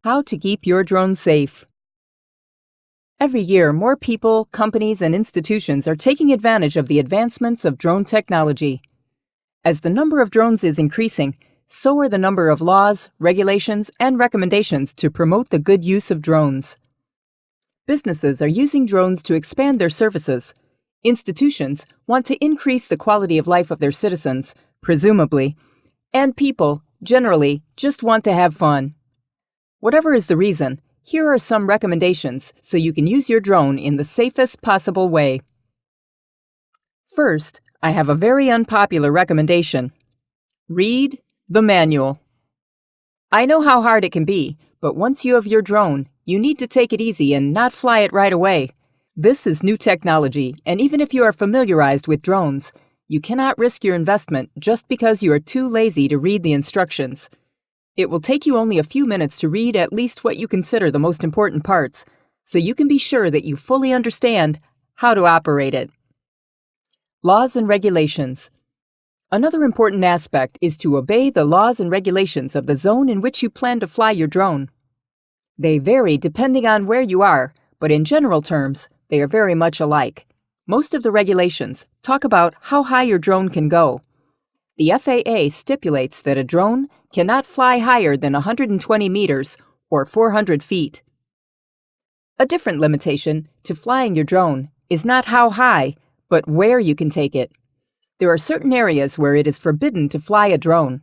How to keep your drone safe. Every year, more people, companies, and institutions are taking advantage of the advancements of drone technology. As the number of drones is increasing, so are the number of laws, regulations, and recommendations to promote the good use of drones. Businesses are using drones to expand their services. Institutions want to increase the quality of life of their citizens, presumably, and people, generally, just want to have fun. Whatever is the reason, here are some recommendations so you can use your drone in the safest possible way. First, I have a very unpopular recommendation. Read the manual. I know how hard it can be, but once you have your drone, you need to take it easy and not fly it right away. This is new technology, and even if you are familiarized with drones, you cannot risk your investment just because you are too lazy to read the instructions. It will take you only a few minutes to read at least what you consider the most important parts, so you can be sure that you fully understand how to operate it. Laws and regulations. Another important aspect is to obey the laws and regulations of the zone in which you plan to fly your drone. They vary depending on where you are, but in general terms, they are very much alike. Most of the regulations talk about how high your drone can go. The FAA stipulates that a drone cannot fly higher than 120 meters or 400 feet. A different limitation to flying your drone is not how high, but where you can take it. There are certain areas where it is forbidden to fly a drone.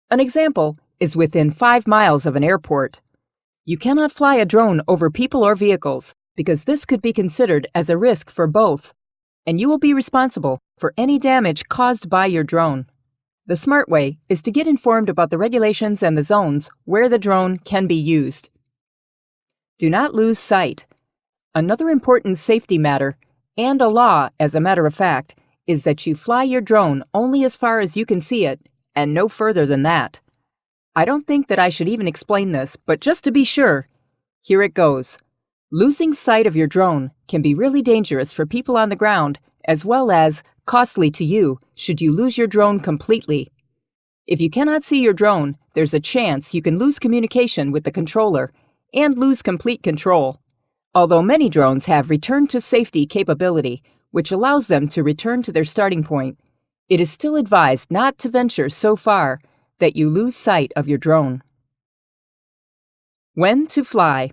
An example is within 5 miles of an airport. You cannot fly a drone over people or vehicles because this could be considered as a risk for both, and you will be responsible for any damage caused by your drone. The smart way is to get informed about the regulations and the zones where the drone can be used. Do not lose sight. Another important safety matter, and a law as a matter of fact, is that you fly your drone only as far as you can see it, and no further than that. I don't think that I should even explain this, but just to be sure, here it goes. Losing sight of your drone can be really dangerous for people on the ground, as well as costly to you should you lose your drone completely. If you cannot see your drone, there's a chance you can lose communication with the controller and lose complete control. Although many drones have return to safety capability, which allows them to return to their starting point, it is still advised not to venture so far that you lose sight of your drone. When to fly.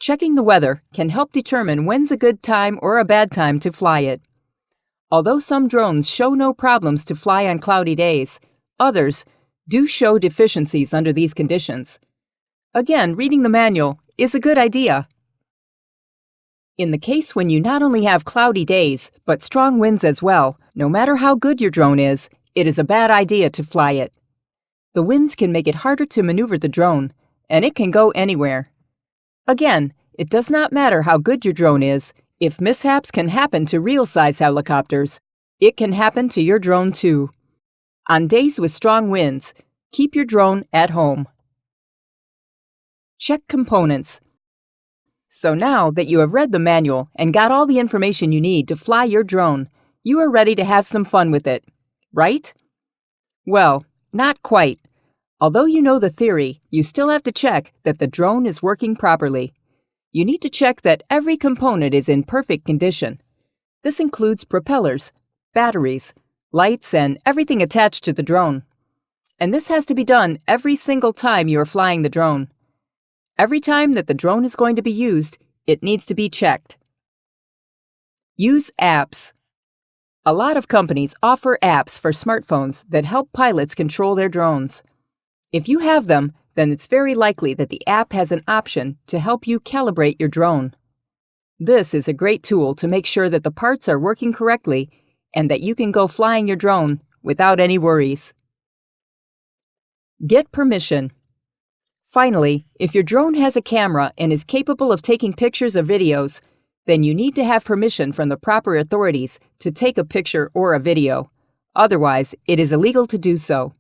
Checking the weather can help determine when's a good time or a bad time to fly it. Although some drones show no problems to fly on cloudy days, others do show deficiencies under these conditions. Again, reading the manual is a good idea. In the case when you not only have cloudy days, but strong winds as well, no matter how good your drone is, it is a bad idea to fly it. The winds can make it harder to maneuver the drone, and it can go anywhere. Again, it does not matter how good your drone is. If mishaps can happen to real-size helicopters, it can happen to your drone too. On days with strong winds, keep your drone at home. Check components. So now that you have read the manual and got all the information you need to fly your drone, you are ready to have some fun with it, right? Well, not quite. Although you know the theory, you still have to check that the drone is working properly. You need to check that every component is in perfect condition. This includes propellers, batteries, lights, and everything attached to the drone. And this has to be done every single time you are flying the drone. Every time that the drone is going to be used, it needs to be checked. Use apps. A lot of companies offer apps for smartphones that help pilots control their drones. If you have them, then it's very likely that the app has an option to help you calibrate your drone. This is a great tool to make sure that the parts are working correctly and that you can go flying your drone without any worries. Get permission. Finally, if your drone has a camera and is capable of taking pictures or videos, then you need to have permission from the proper authorities to take a picture or a video. Otherwise, it is illegal to do so.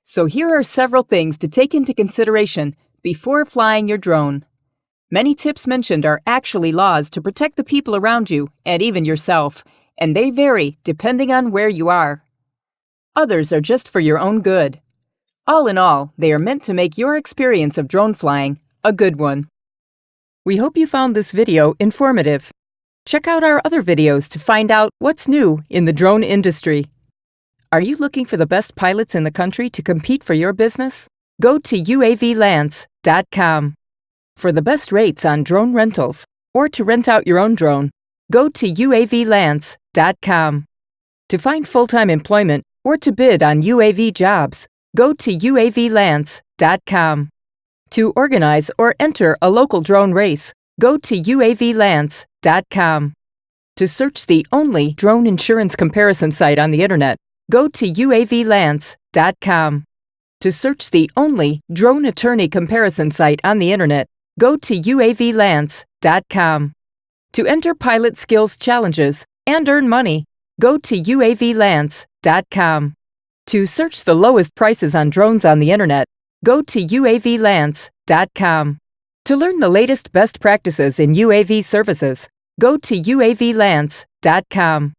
So here are several things to take into consideration before flying your drone. Many tips mentioned are actually laws to protect the people around you and even yourself, and they vary depending on where you are. Others are just for your own good. All in all, they are meant to make your experience of drone flying a good one. We hope you found this video informative. Check out our other videos to find out what's new in the drone industry. Are you looking for the best pilots in the country to compete for your business? Go to uavlance.com. For the best rates on drone rentals or to rent out your own drone, go to uavlance.com. To find full-time employment or to bid on UAV jobs, go to uavlance.com. To organize or enter a local drone race, go to uavlance.com. To search the only drone insurance comparison site on the internet, go to uavlance.com. To search the only drone attorney comparison site on the internet, go to uavlance.com. To enter pilot skills challenges and earn money, go to uavlance.com. To search the lowest prices on drones on the internet, go to uavlance.com. To learn the latest best practices in UAV services, go to uavlance.com.